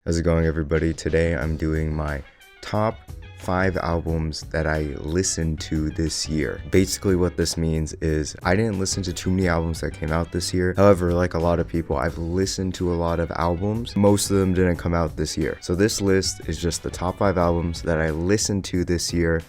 How's it going, everybody? Today I'm doing my top 5 albums that I listened to this year. Basically what this means is I didn't listen to too many albums that came out this year. However, like a lot of people, I've listened to a lot of albums. Most of them didn't come out this year. So this list is just the top 5 albums that I listened to this year.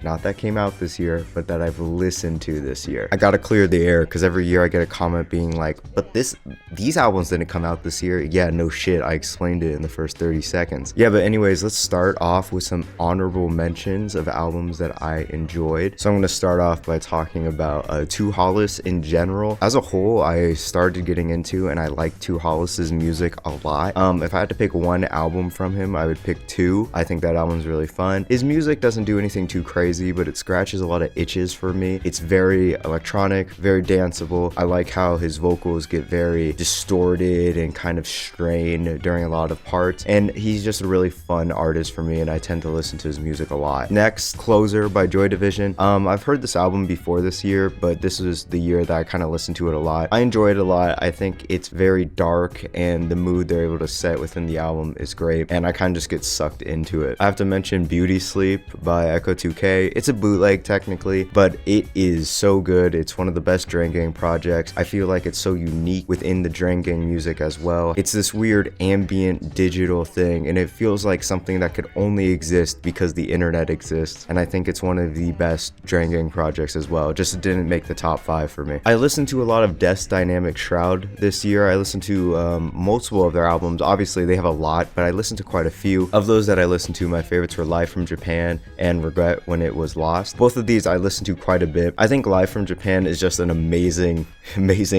Not that came out this year, but that I've listened to this year. I gotta clear the air because every year I get a comment being like, but these albums didn't come out this year. Yeah, no shit, I explained it in the first 30 seconds. Yeah, but anyways, let's start off with some honorable mentions of albums that I enjoyed. So I'm gonna start off by talking about Tu Hollis in general. As a whole, I started getting into and I like Tu Hollis's music a lot. If I had to pick one album from him, I would pick two. I think that album's really fun. His music doesn't do anything too crazy, but it scratches a lot of itches for me. It's very electronic, very danceable. I like how his vocals get very distorted and kind of strained during a lot of parts, and he's just a really fun artist for me, and I tend to listen to his music a lot. Next, Closer by Joy Division. I've heard this album before this year, but this was the year that I kind of listened to it a lot. I enjoy it a lot. I think it's very dark, and the mood they're able to set within the album is great, and I kind of just get sucked into it. I have to mention Beauty Sleep by Echo 2K. It's a bootleg technically, but it is so good. It's one of the best Drain Gang projects. I feel like it's so unique within the Drain Gang music as well. It's this weird ambient digital thing, and it feels like something that could only exist because the internet exists, and I think it's one of the best Drain Gang projects as well. Just didn't make the top 5 for me. I listened to a lot of Death's Dynamic Shroud this year. I listened to multiple of their albums. Obviously they have a lot, but I listened to quite a few. Of those that I listened to, my favorites were Live from Japan and Regret When It Was Lost. Both of these I listened to quite a bit. I think Live from Japan is just an amazing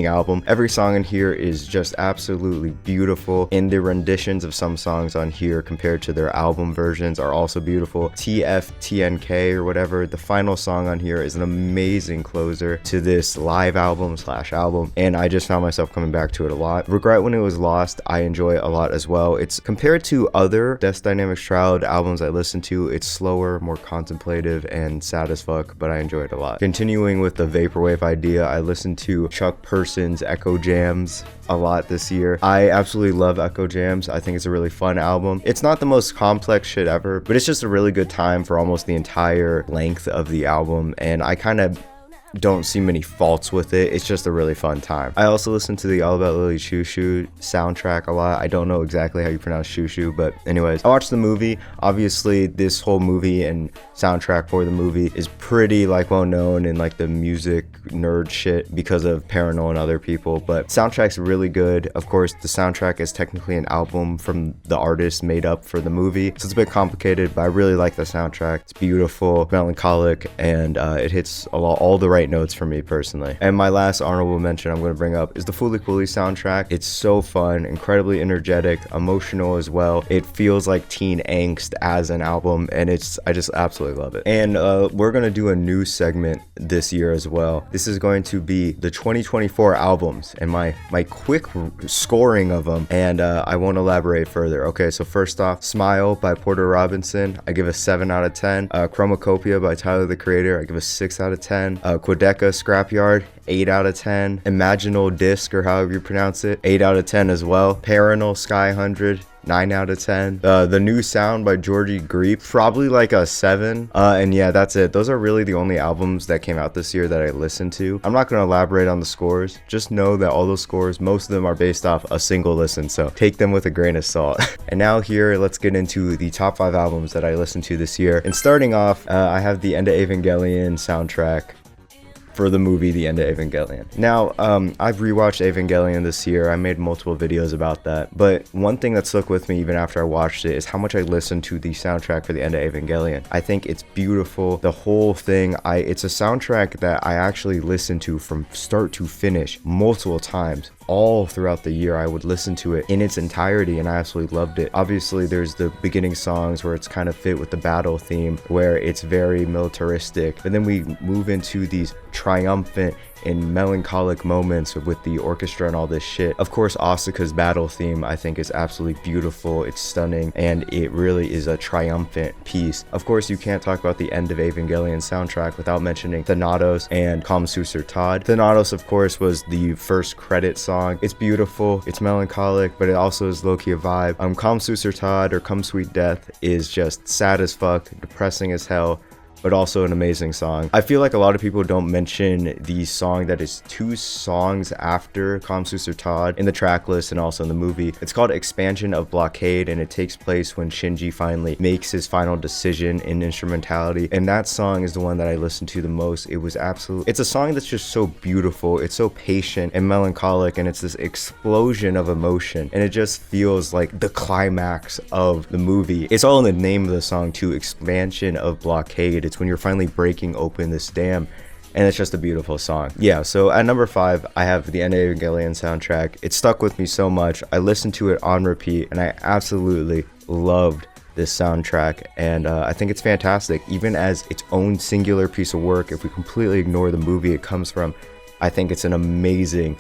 album. Every song in here is just absolutely beautiful, and the renditions of some songs on here compared to their album versions are also beautiful. TFTNK or whatever, the final song on here is an amazing closer to this live album / album, and I just found myself coming back to it a lot. Regret When It Was Lost I enjoy a lot as well. It's compared to other Death's Dynamic Shroud albums I listened to, it's slower, more contemplative, and sad as fuck, but I enjoy it a lot. Continuing with the vaporwave idea, I listened to Chuck Person's Echo Jams a lot this year. I absolutely love Echo Jams. I think it's a really fun album. It's not the most complex shit ever, but it's just a really good time for almost the entire length of the album, and I kind of don't see many faults with it. It's just a really fun time. I also listen to the All About Lily Choo Choo soundtrack a lot. I don't know exactly how you pronounce Choo Choo, but anyways, I watched the movie. Obviously this whole movie and soundtrack for the movie is pretty well known in the music nerd shit because of Parannoul and other people, but soundtrack's really good. Of course, the soundtrack is technically an album from the artist made up for the movie, so it's a bit complicated, but I really like the soundtrack. It's beautiful, melancholic, and it hits all the right notes for me personally. And my last honorable mention I'm going to bring up is the Fooly Cooly soundtrack. It's so fun, incredibly energetic, emotional as well. It feels like teen angst as an album, and I just absolutely love it. And we're going to do a new segment this year as well. This is going to be the 2024 albums and my quick scoring of them, and I won't elaborate further. Okay, so first off, Smile by Porter Robinson, I give a 7 out of 10. Chromacopia by Tyler the Creator, I give a 6 out of 10. Quedeca Scrapyard, 8 out of 10. Imaginal Disc, or however you pronounce it, 8 out of 10 as well. Parannoul Sky 100, 9 out of 10. The New Sound by Georgie Greep, probably a 7. And yeah, that's it. Those are really the only albums that came out this year that I listened to. I'm not going to elaborate on the scores. Just know that all those scores, most of them are based off a single listen, so take them with a grain of salt. And now here, let's get into the top 5 albums that I listened to this year. And starting off, I have the End of Evangelion soundtrack for the movie The End of Evangelion. Now, I've rewatched Evangelion this year. I made multiple videos about that, but one thing that stuck with me even after I watched it is how much I listened to the soundtrack for The End of Evangelion. I think it's beautiful. The whole thing, it's a soundtrack that I actually listened to from start to finish multiple times. All throughout the year I would listen to it in its entirety, and I absolutely loved it. Obviously there's the beginning songs where it's kind of fit with the battle theme, where it's very militaristic, but then we move into these triumphant in melancholic moments with the orchestra and all this shit. Of course, Asuka's battle theme I think is absolutely beautiful, it's stunning, and it really is a triumphant piece. Of course, you can't talk about the end of Evangelion soundtrack without mentioning Thanatos and Kamsusur Todd. Thanatos, of course, was the first credit song. It's beautiful, it's melancholic, but it also is low-key a vibe. Kamsusur Todd, or Come Sweet Death, is just sad as fuck, depressing as hell, but also an amazing song. I feel like a lot of people don't mention the song that is 2 songs after Kamsusur Todd in the track list and also in the movie. It's called Expansion of Blockade, and it takes place when Shinji finally makes his final decision in instrumentality, and that song is the one that I listen to the most. It's a song that's just so beautiful, it's so patient and melancholic, and it's this explosion of emotion, and it just feels like the climax of the movie. It's all in the name of the song too, Expansion of Blockade. It's when you're finally breaking open this dam, and it's just a beautiful song. Yeah, so at number 5, I have the End of Evangelion soundtrack. It stuck with me so much. I listened to it on repeat, and I absolutely loved this soundtrack, and I think it's fantastic. Even as its own singular piece of work, if we completely ignore the movie it comes from, I think it's an amazing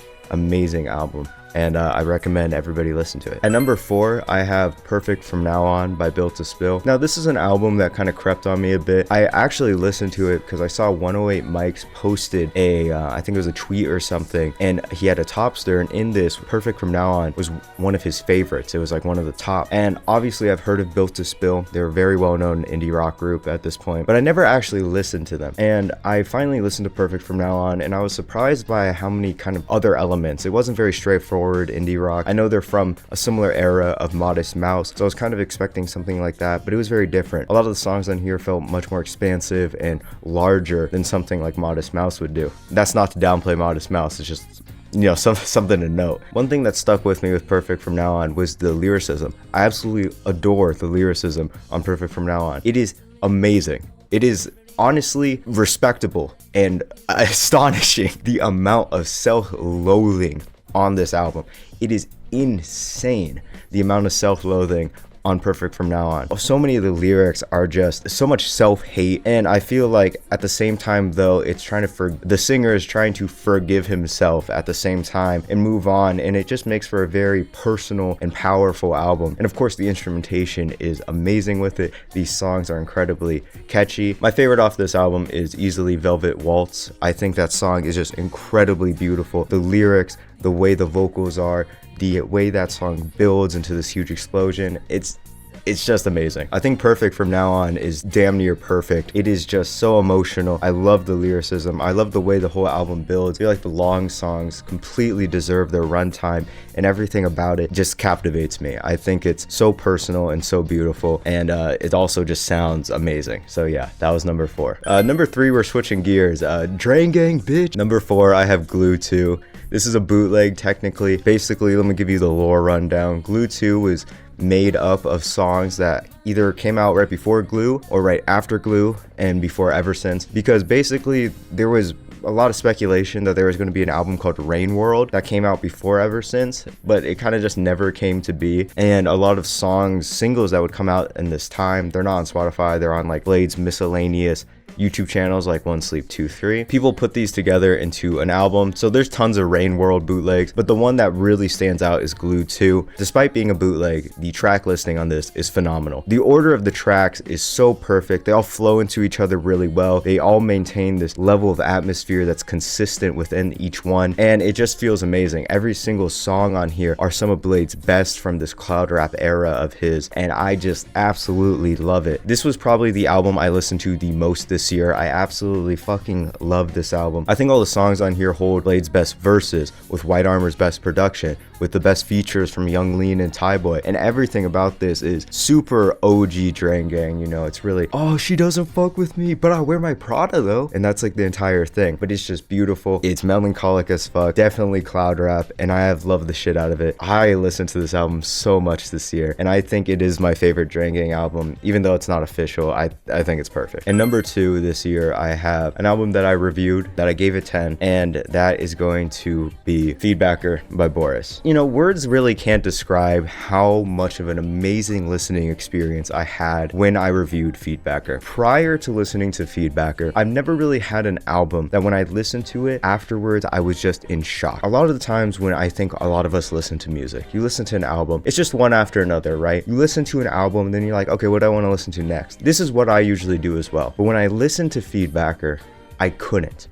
album, and I recommend everybody listen to it. At number 4, I have Perfect From Now On by Built to Spill. Now, this is an album that kind of crept on me a bit. I actually listened to it because I saw 108 Mics posted I think it was a tweet or something, and he had a topster, and in this, Perfect From Now On was one of his favorites. It was like one of the top, and obviously I've heard of Built to Spill. They're a very well-known indie rock group at this point, but I never actually listened to them, and I finally listened to Perfect From Now On, and I was surprised by how many kind of other elements. It wasn't very straightforward indie rock. I know they're from a similar era of Modest Mouse, so I was kind of expecting something like that, but it was very different. A lot of the songs on here felt much more expansive and larger than something like Modest Mouse would do. That's not to downplay Modest Mouse, it's just, you know, something to note. One thing that stuck with me with Perfect From Now On was the lyricism. I absolutely adore the lyricism on Perfect From Now On. It is amazing. It is honestly respectable and astonishing, the amount of self-loathing on this album. It is insane, the amount of self-loathing on Perfect From Now On. So many of the lyrics are just so much self-hate, and I feel like at the same time though, it's trying to the singer is trying to forgive himself at the same time and move on, and it just makes for a very personal and powerful album. And of course, the instrumentation is amazing with it. These songs are incredibly catchy. My favorite off this album is easily Velvet Waltz. I think that song is just incredibly beautiful. The lyrics, the way the vocals are, the way that song builds into this huge explosion, it's just amazing. I think Perfect From Now On is damn near perfect. It is just so emotional. I love the lyricism. I love the way the whole album builds. I feel like the long songs completely deserve their runtime, and everything about it just captivates me. I think it's so personal and so beautiful, and it also just sounds amazing. So yeah, that was number 4. Number 3, we're switching gears. Drain Gang, bitch. Number 4, I have Glue 2. This is a bootleg, technically. Basically, let me give you the lore rundown. Glue 2 was made up of songs that either came out right before Glue or right after Glue and before Ever Since, because basically there was a lot of speculation that there was going to be an album called Rain World that came out before Ever Since, but it kind of just never came to be. And a lot of singles that would come out in this time, they're not on Spotify, they're on like Blade's miscellaneous YouTube channels like One Sleep 2 3. People put these together into an album, so there's tons of Rain World bootlegs, but the one that really stands out is Glue 2. Despite being a bootleg, the track listing on this is phenomenal. The order of the tracks is so perfect. They all flow into each other really well. They all maintain this level of atmosphere that's consistent within each one, and it just feels amazing. Every single song on here are some of Blade's best from this cloud rap era of his, and I just absolutely love it. This was probably the album I listened to the most this year. I absolutely fucking love this album. I think all the songs on here hold Blade's best verses, with White Armor's best production, with the best features from Young Lean and Tyboy, and everything about this is super OG Drain Gang. You know, it's really, oh, she doesn't fuck with me, but I wear my Prada though, and that's like the entire thing. But it's just beautiful. It's melancholic as fuck, definitely cloud rap, and I have loved the shit out of it. I listened to this album so much this year, and I think it is my favorite Drain Gang album, even though it's not official. I think it's perfect. And number 2 this year, I have an album that I reviewed that I gave it 10, and that is going to be Feedbacker by Boris. words really can't describe how much of an amazing listening experience I had when I reviewed Feedbacker. Prior to listening to Feedbacker, I've never really had an album that when I listened to it, afterwards I was just in shock. A lot of the times when I think a lot of us listen to music, you listen to an album, it's just one after another, right? You listen to an album, and then you're like, okay, what do I want to listen to next? This is what I usually do as well. But when I listened to Feedbacker, I couldn't.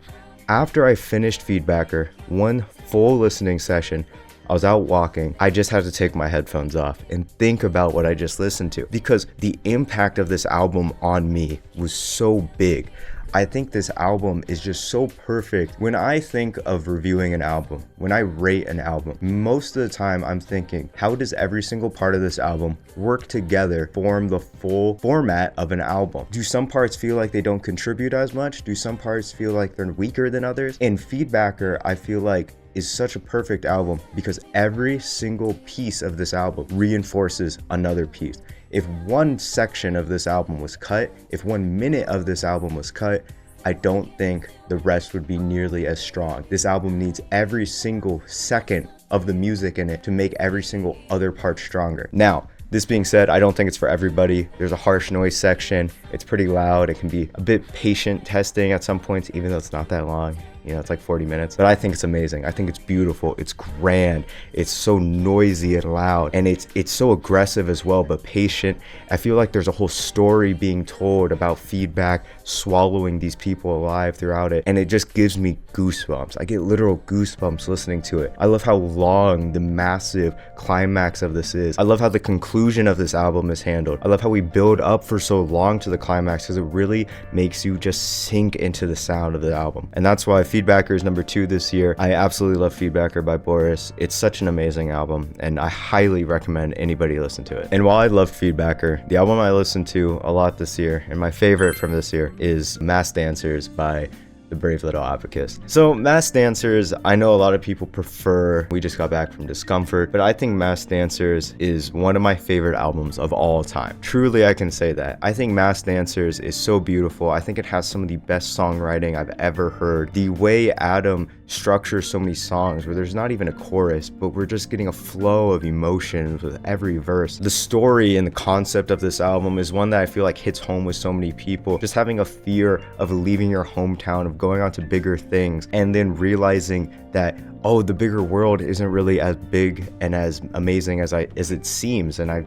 After I finished Feedbacker, one full listening session, I was out walking. I just had to take my headphones off and think about what I just listened to, because the impact of this album on me was so big. I think this album is just so perfect. When I think of reviewing an album, when I rate an album, most of the time I'm thinking, how does every single part of this album work together, form the full format of an album? Do some parts feel like they don't contribute as much? Do some parts feel like they're weaker than others? In Feedbacker, I feel like is such a perfect album because every single piece of this album reinforces another piece. If one section of this album was cut, if 1 minute of this album was cut, I don't think the rest would be nearly as strong. This album needs every single second of the music in it to make every single other part stronger. Now, this being said, I don't think it's for everybody. There's a harsh noise section. It's pretty loud. It can be a bit patient testing at some points, even though it's not that long. It's like 40 minutes, but I think it's amazing. I think it's beautiful. It's grand. It's so noisy and loud, and it's so aggressive as well, but patient. I feel like there's a whole story being told about Feedback swallowing these people alive throughout it, and it just gives me goosebumps. I get literal goosebumps listening to it. I love how long the massive climax of this is. I love how the conclusion of this album is handled. I love how we build up for so long to the climax, because it really makes you just sink into the sound of the album, and that's why Feedbacker is number 2 this year. I absolutely love Feedbacker by Boris. It's such an amazing album, and I highly recommend anybody listen to it. And while I love Feedbacker, the album I listened to a lot this year, and my favorite from this year, is Masked Dancers by The Brave Little Abacus. So Masked Dancers, I know a lot of people prefer We Just Got Back from Discomfort, but I think Masked Dancers is one of my favorite albums of all time. Truly, I can say that. I think Masked Dancers is so beautiful. I think it has some of the best songwriting I've ever heard. The way Adam structures so many songs where there's not even a chorus, but we're just getting a flow of emotions with every verse. The story and the concept of this album is one that I feel like hits home with so many people. Just having a fear of leaving your hometown, of going on to bigger things, and then realizing that, oh, the bigger world isn't really as big and as amazing as it seems, and I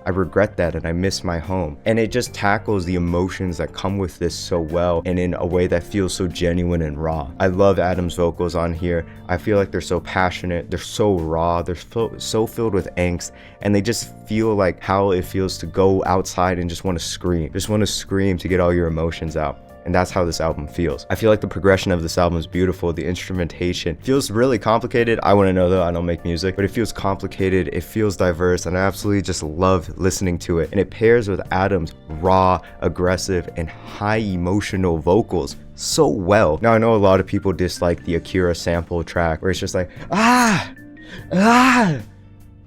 regret that, and I miss my home. And it just tackles the emotions that come with this so well, and in a way that feels so genuine and raw. I love Adam's vocals on here. I feel like they're so passionate, they're so raw, they're so filled with angst, and they just feel like how it feels to go outside and just want to scream to get all your emotions out. And that's how this album feels. I feel like the progression of this album is beautiful. The instrumentation feels really complicated. I wouldn't know though, I don't make music, but it feels complicated, it feels diverse, and I absolutely just love listening to it. And it pairs with Adam's raw, aggressive, and high emotional vocals so well. Now, I know a lot of people dislike the Akira sample track where it's just like,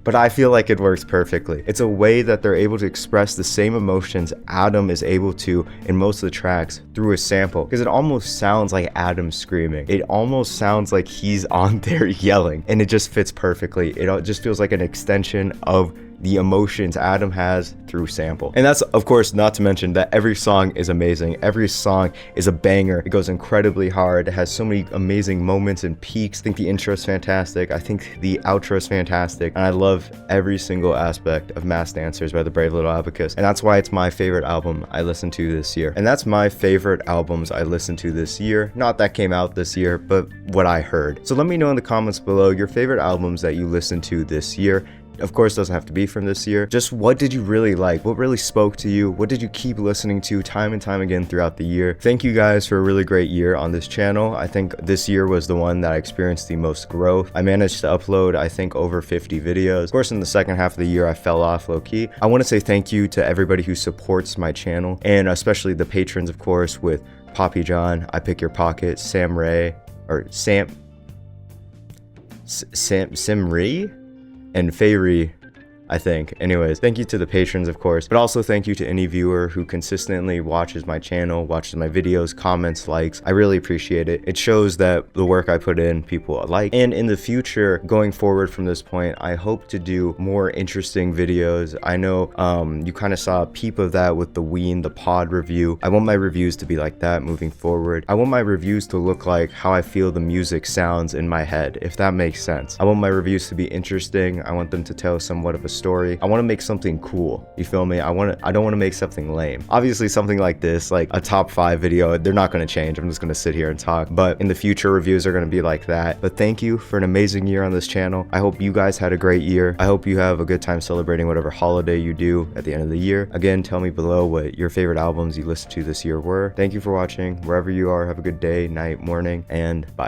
but I feel like it works perfectly. It's a way that they're able to express the same emotions Adam is able to in most of the tracks through a sample, because it almost sounds like Adam screaming. It almost sounds like he's on there yelling, and it just fits perfectly. It just feels like an extension of the emotions Adam has through sample. And that's, of course, not to mention that every song is amazing. Every song is a banger. It goes incredibly hard. It has so many amazing moments and peaks. I think the intro is fantastic. I think the outro is fantastic. And I love every single aspect of Masked Dancers by The Brave Little Abacus. And that's why it's my favorite album I listened to this year. And that's my favorite albums I listened to this year. Not that came out this year, but what I heard. So let me know in the comments below your favorite albums that you listened to this year. Of course, doesn't have to be from this year. Just what did you really like? What really spoke to you? What did you keep listening to time and time again throughout the year? Thank you guys for a really great year on this channel. I think this year was the one that I experienced the most growth. I managed to upload, I think, over 50 videos. Of course, in the second half of the year, I fell off low-key. I want to say thank you to everybody who supports my channel, and especially the patrons, of course, with Poppy John, I Pick Your Pocket, Sam Ray, and Fairy. I think. Anyways, thank you to the patrons, of course, but also thank you to any viewer who consistently watches my channel, watches my videos, comments, likes. I really appreciate it. It shows that the work I put in, people like. And in the future, going forward from this point, I hope to do more interesting videos. I know you kind of saw a peep of that with the Ween, the pod review. I want my reviews to be like that moving forward. I want my reviews to look like how I feel the music sounds in my head, if that makes sense. I want my reviews to be interesting. I want them to tell somewhat of a story. I want to make something cool. You feel me? I don't want to make something lame. Obviously something like this, like a top 5 video, they're not going to change. I'm just going to sit here and talk, but in the future reviews are going to be like that. But thank you for an amazing year on this channel. I hope you guys had a great year. I hope you have a good time celebrating whatever holiday you do at the end of the year. Again, tell me below what your favorite albums you listened to this year were. Thank you for watching. Wherever you are, have a good day, night, morning, and bye.